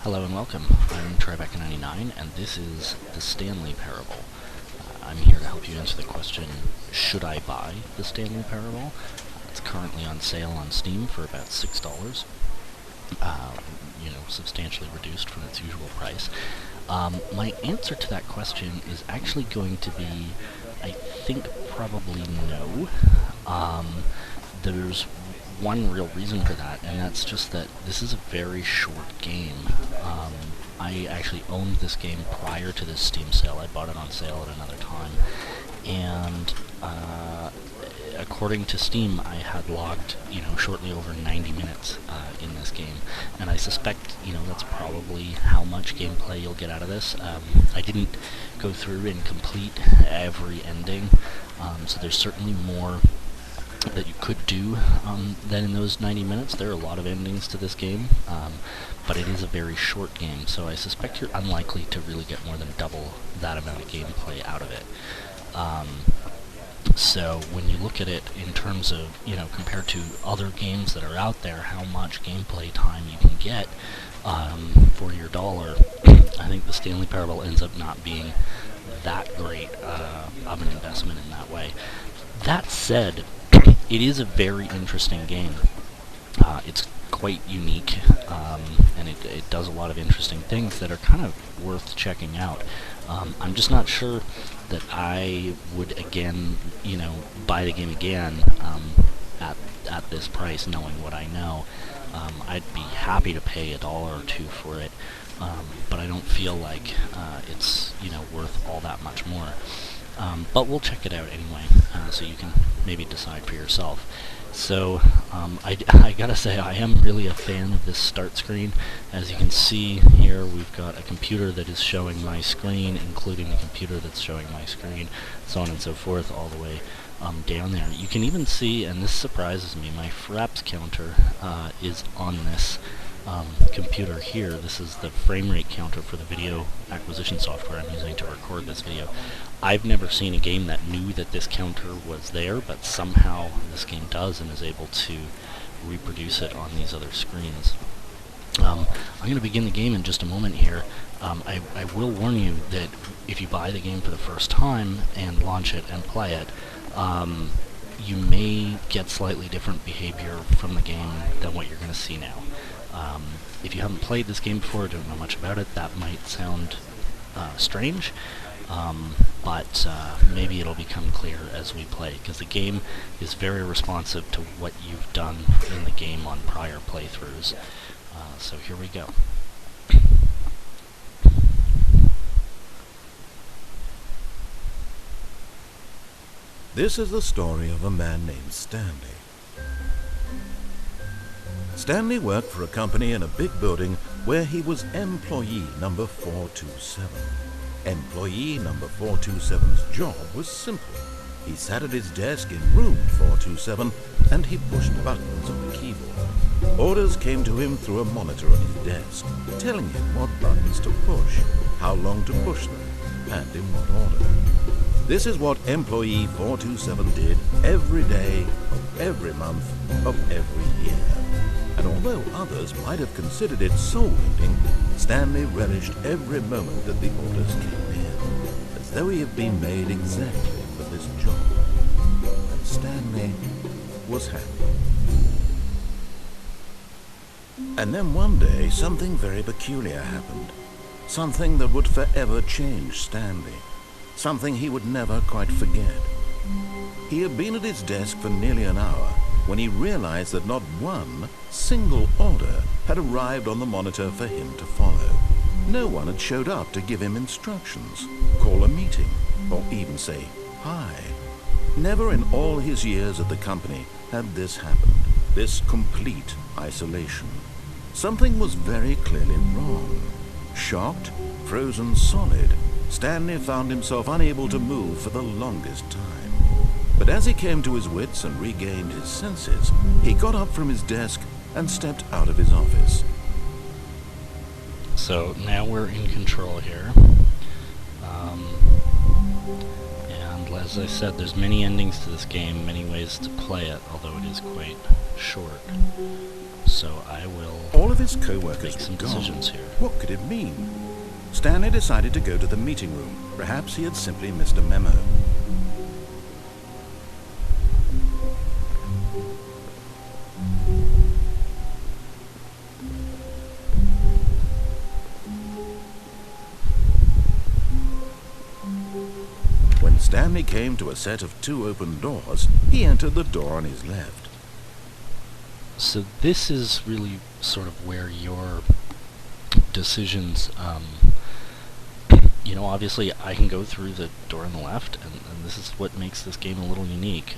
Hello and welcome. I'm Tribeca99 and this is the Stanley Parable. I'm here to help you answer the question, should I buy the Stanley Parable? It's currently on sale on Steam for about $6. Substantially reduced from its usual price. My answer to that question is actually going to be, I think, probably no. There's one real reason for that, and that's just that this is a very short game. I actually owned this game prior to this Steam sale. I bought it on sale at another time, and according to Steam, I had logged, shortly over 90 minutes in this game, and I suspect, that's probably how much gameplay you'll get out of this. I didn't go through and complete every ending, so there's certainly more that you could do than in those 90 minutes. There are a lot of endings to this game, but it is a very short game, so I suspect you're unlikely to really get more than double that amount of gameplay out of it. So when you look at it in terms of, compared to other games that are out there, how much gameplay time you can get for your dollar, I think the Stanley Parable ends up not being that great of an investment in that way. That said, it is a very interesting game. It's quite unique, and it does a lot of interesting things that are kind of worth checking out. I'm just not sure that I would, again, buy the game again at this price, knowing what I know. I'd be happy to pay $1 or $2 for it, but I don't feel like it's worth all that much more. But we'll check it out anyway, so you can maybe decide for yourself. So, I gotta say, I am really a fan of this start screen. As you can see here, we've got a computer that is showing my screen, including a computer that's showing my screen, so on and so forth, all the way down there. You can even see, and this surprises me, my fraps counter is on this computer here. This is the frame rate counter for the video acquisition software I'm using to record this video. I've never seen a game that knew that this counter was there, but somehow this game does and is able to reproduce it on these other screens. I'm going to begin the game in just a moment here. I will warn you that if you buy the game for the first time and launch it and play it, you may get slightly different behavior from the game than what you're going to see now. If you haven't played this game before, don't know much about it, that might sound strange, but maybe it'll become clear as we play, because the game is very responsive to what you've done in the game on prior playthroughs. So here we go. This is the story of a man named Stanley. Stanley worked for a company in a big building where he was employee number 427. Employee number 427's job was simple. He sat at his desk in room 427 and he pushed buttons on a keyboard. Orders came to him through a monitor on his desk, telling him what buttons to push, how long to push them, and in what order. This is what employee 427 did every day of every month of every year. And although others might have considered it soul-eating, Stanley relished every moment that the orders came in, as though he had been made exactly for this job. And Stanley was happy. And then one day, something very peculiar happened. Something that would forever change Stanley. Something he would never quite forget. He had been at his desk for nearly an hour when he realized that not one single order had arrived on the monitor for him to follow. No one had showed up to give him instructions, call a meeting, or even say hi. Never in all his years at the company had this happened, this complete isolation. Something was very clearly wrong. Shocked, frozen solid, Stanley found himself unable to move for the longest time. But as he came to his wits and regained his senses, he got up from his desk and stepped out of his office. So now we're in control here. And as I said, there's many endings to this game, many ways to play it, although it is quite short. So I will All of his co-workers make were some gone. decisions here. What could it mean? Stanley decided to go to the meeting room. Perhaps he had simply missed a memo. When Stanley came to a set of 2 open doors, he entered the door on his left. So this is really sort of where your decisions, obviously I can go through the door on the left, and this is what makes this game a little unique.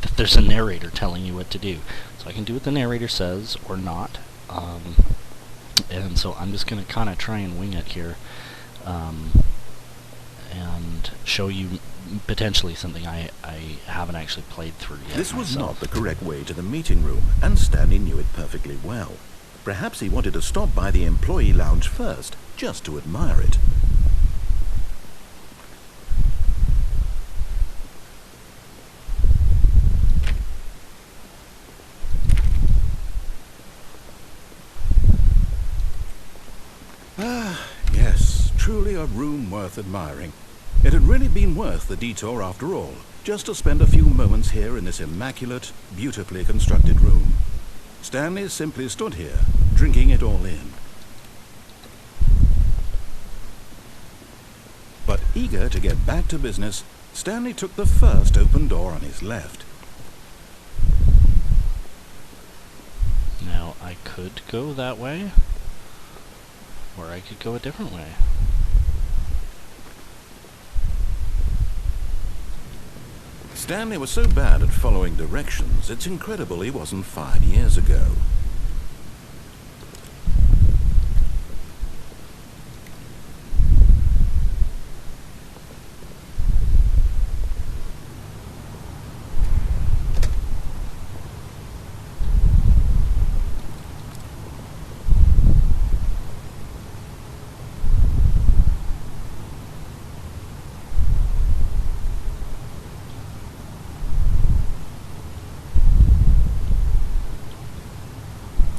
That there's a narrator telling you what to do. So I can do what the narrator says, or not. And so I'm just going to kind of try and wing it here. And show you potentially something I haven't actually played through yet. This was myself. not the correct way to the meeting room, and Stanley knew it perfectly well. Perhaps he wanted to stop by the employee lounge first, just to admire it. Ah, yes, truly a room worth admiring. It had really been worth the detour after all, just to spend a few moments here in this immaculate, beautifully constructed room. Stanley simply stood here, drinking it all in. But eager to get back to business, Stanley took the first open door on his left. Now I could go that way, or I could go a different way. Stanley was so bad at following directions, it's incredible he wasn't 5 years ago.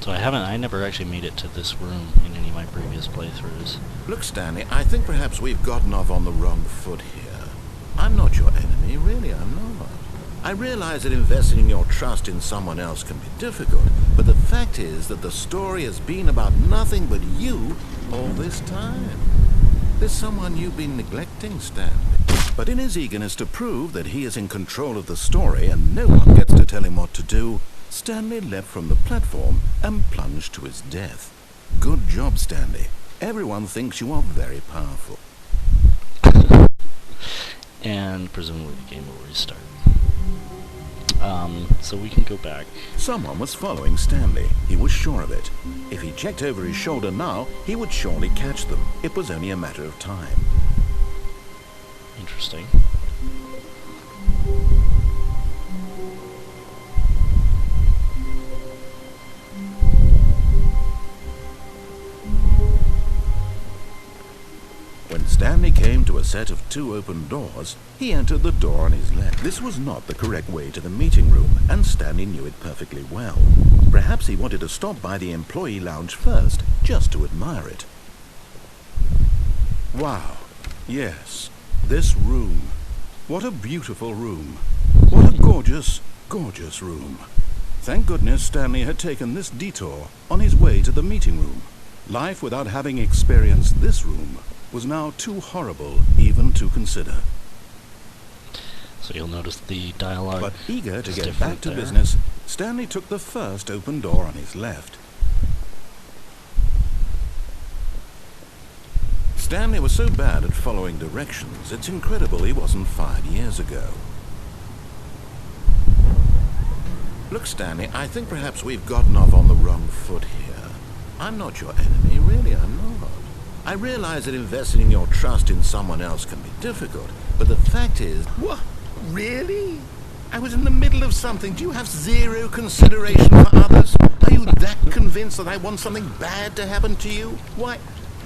So I never actually made it to this room in any of my previous playthroughs. Look, Stanley, I think perhaps we've gotten off on the wrong foot here. I'm not your enemy, really, I'm not. I realize that investing your trust in someone else can be difficult, but the fact is that the story has been about nothing but you all this time. There's someone you've been neglecting, Stanley. But in his eagerness to prove that he is in control of the story and no one gets to tell him what to do, Stanley leapt from the platform and plunged to his death. Good job, Stanley. Everyone thinks you are very powerful. And presumably the game will restart. So we can go back. Someone was following Stanley. He was sure of it. If he checked over his shoulder now, he would surely catch them. It was only a matter of time. Interesting. When Stanley came to a set of 2 open doors, he entered the door on his left. This was not the correct way to the meeting room, and Stanley knew it perfectly well. Perhaps he wanted to stop by the employee lounge first, just to admire it. Wow. Yes, this room. What a beautiful room. What a gorgeous, gorgeous room. Thank goodness Stanley had taken this detour on his way to the meeting room. Life without having experienced this room was now too horrible even to consider. So you'll notice the dialogue. But eager to is get back different to there. business, Stanley took the first open door on his left. Stanley was so bad at following directions, it's incredible he wasn't 5 years ago. Look, Stanley, I think perhaps we've gotten off on the wrong foot here. I'm not your enemy, really, I'm not. I realize that investing your trust in someone else can be difficult, but the fact is... What? Really? I was in the middle of something. Do you have zero consideration for others? Are you that convinced that I want something bad to happen to you? Why,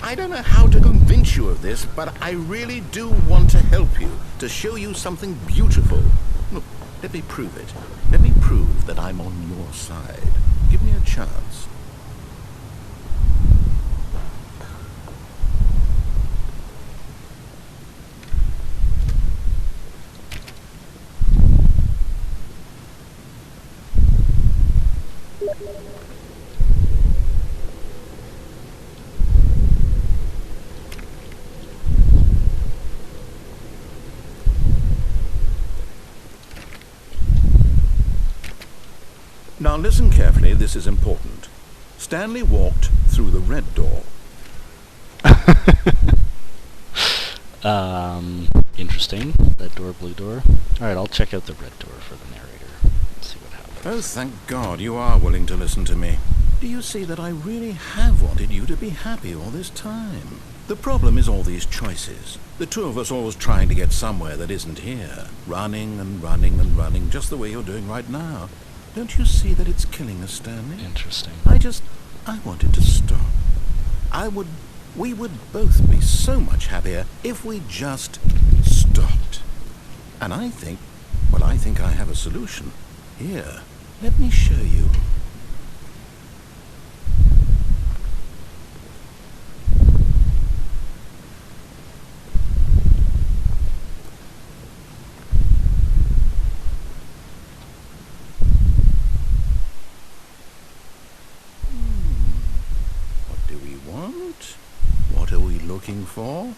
I don't know how to convince you of this, but I really do want to help you, to show you something beautiful. Look, let me prove it. Let me prove that I'm on your side. Give me chance. Now listen carefully, this is important. Stanley walked through the red door. Interesting. That door, blue door. Alright, I'll check out the red door for the narrator. Let's see what happens. Oh, thank God you are willing to listen to me. Do you see that I really have wanted you to be happy all this time? The problem is all these choices. The two of us always trying to get somewhere that isn't here. Running and running and running, just the way you're doing right now. Don't you see that it's killing us, Stanley? Interesting. I wanted to stop. We would both be so much happier if we just stopped. And I think I have a solution. Here, let me show you. What do we want? What are we looking for?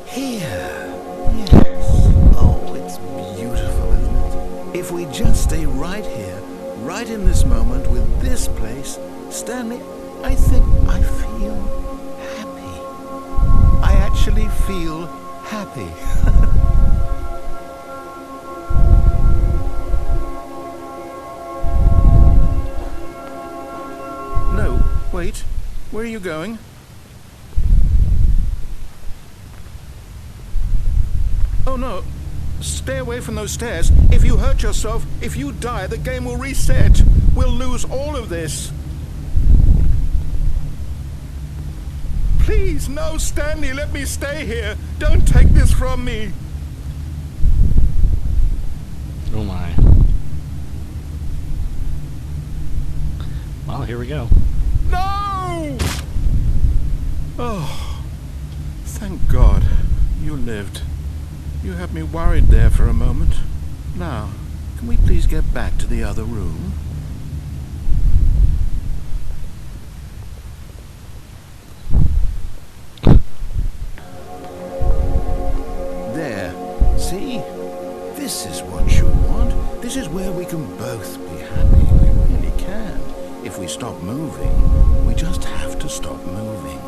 Here. Yes. Oh, it's beautiful, isn't it? If we just stay right here, right in this moment with this place, Stanley, I think I feel happy. I actually feel happy. No, wait. Where are you going? Oh no, stay away from those stairs. If you hurt yourself, if you die, the game will reset. We'll lose all of this. Please, no, Stanley, let me stay here. Don't take this from me. Oh my. Well, here we go. No! Oh, thank God you lived. You had me worried there for a moment. Now, can we please get back to the other room? There. See? This is what you want. This is where we can both be happy. We really can. If we stop moving, we just have to stop moving.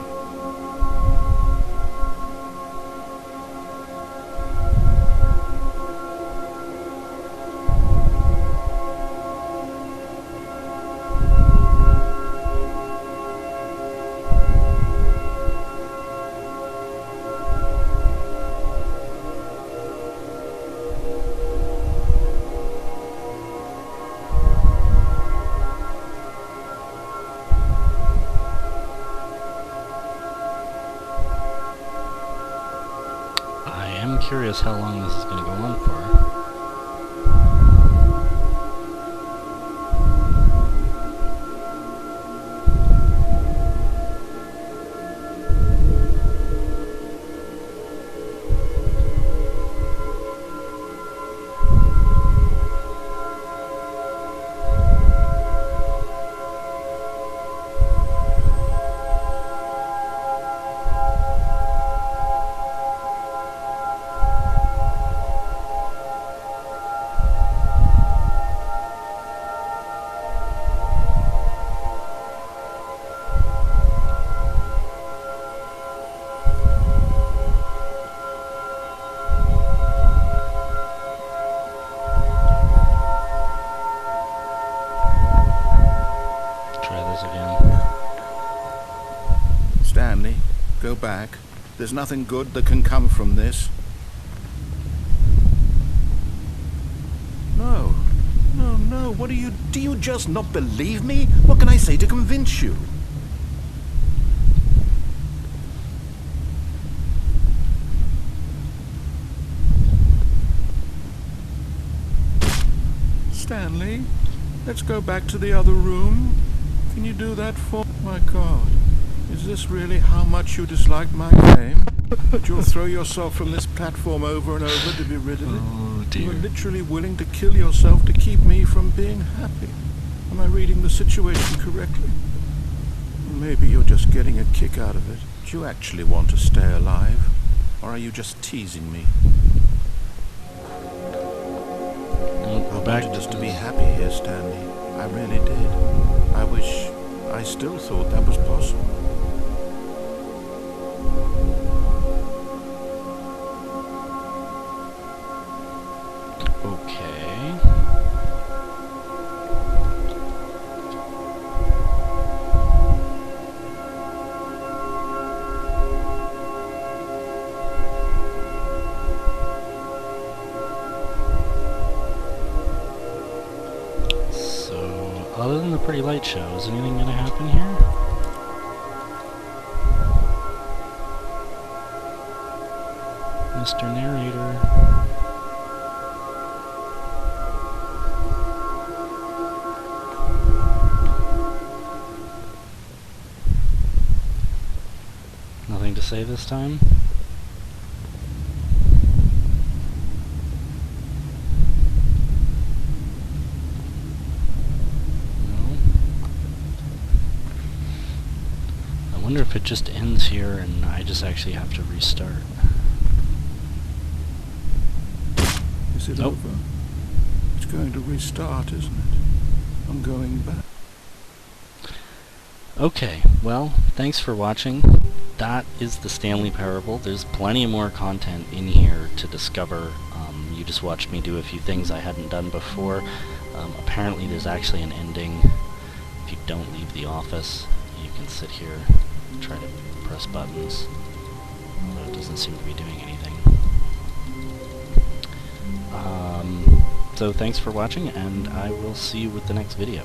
I'm curious how long this is going to go on for. Stanley, go back. There's nothing good that can come from this. No. No, no. What do you just not believe me? What can I say to convince you? Stanley, let's go back to the other room. Can you do that for... My God, is this really how much you dislike my game? That you'll throw yourself from this platform over and over to be rid of it? Oh dear. You're literally willing to kill yourself to keep me from being happy. Am I reading the situation correctly? Or maybe you're just getting a kick out of it. Do you actually want to stay alive? Or are you just teasing me? I wanted us to be happy here, Stanley. I really did. I wish I still thought that was possible. Okay. So, other than the pretty light show, is anything gonna happen here? Mr. Narrator. Nothing to say this time? No? I wonder if it just ends here and I just actually have to restart. Is it Nope. over? It's going to restart, isn't it? I'm going back. Okay, well, thanks for watching. That is the Stanley Parable. There's plenty more content in here to discover. You just watched me do a few things I hadn't done before. Apparently there's actually an ending. If you don't leave the office, you can sit here and try to press buttons. Although it doesn't seem to be doing anything. So thanks for watching, and I will see you with the next video.